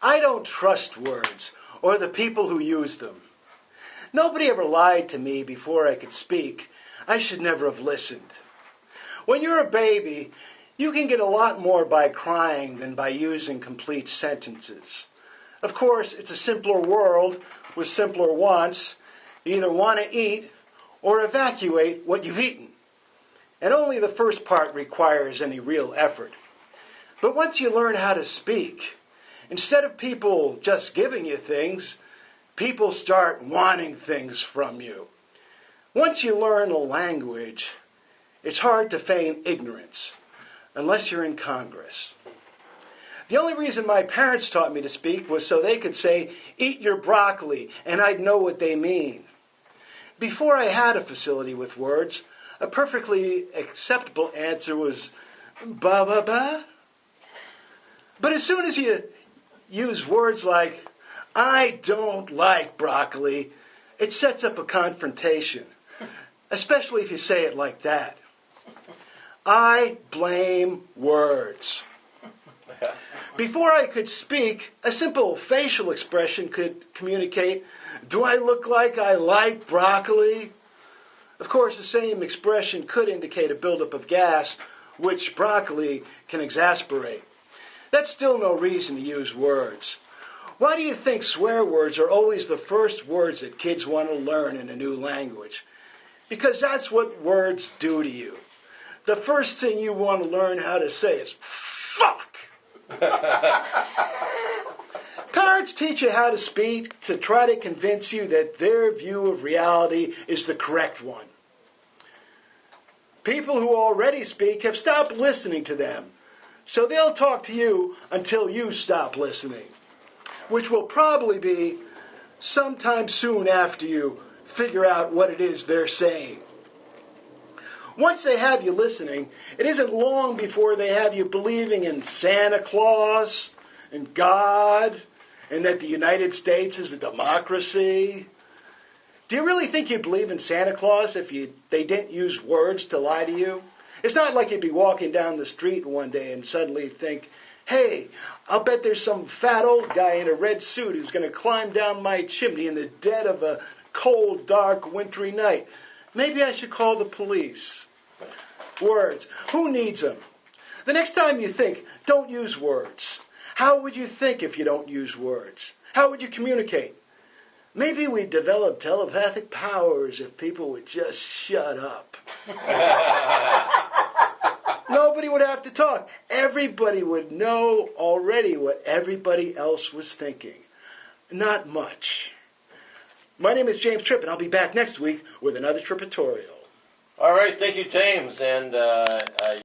I don't trust words or the people who use them. Nobody ever lied to me before I could speak. I should never have listened. When you're a baby, you can get a lot more by crying than by using complete sentences. Of course, it's a simpler world with simpler wants. You either want to eat or evacuate what you've eaten. And only the first part requires any real effort. But once you learn how to speak, instead of people just giving you things, people start wanting things from you. Once you learn a language, it's hard to feign ignorance, unless you're in Congress. The only reason my parents taught me to speak was so they could say, "Eat your broccoli," and I'd know what they mean. Before I had a facility with words, a perfectly acceptable answer was, "Ba ba ba." But as soon as you use words like, "I don't like broccoli," it sets up a confrontation, especially if you say it like that. I blame words. Before I could speak, a simple facial expression could communicate, "Do I look like I like broccoli?" Of course, the same expression could indicate a buildup of gas, which broccoli can exasperate. That's still no reason to use words. Why do you think swear words are always the first words that kids want to learn in a new language? Because that's what words do to you. The first thing you want to learn how to say is, "Fuck!" Parents teach you how to speak to try to convince you that their view of reality is the correct one. People who already speak have stopped listening to them, so they'll talk to you until you stop listening, which will probably be sometime soon after you figure out what it is they're saying. Once they have you listening, it isn't long before they have you believing in Santa Claus and God and that the United States is a democracy. Do you really think you'd believe in Santa Claus if they didn't use words to lie to you? It's not like you'd be walking down the street one day and suddenly think, "Hey, I'll bet there's some fat old guy in a red suit who's going to climb down my chimney in the dead of a cold, dark, wintry night. Maybe I should call the police." Words. Who needs them? The next time you think, don't use words. How would you think if you don't use words? How would you communicate? Maybe we'd develop telepathic powers if people would just shut up. Nobody would have to talk. Everybody would know already what everybody else was thinking. Not much. My name is James Tripp, and I'll be back next week with another Trippitorial. All right, thank you, James. And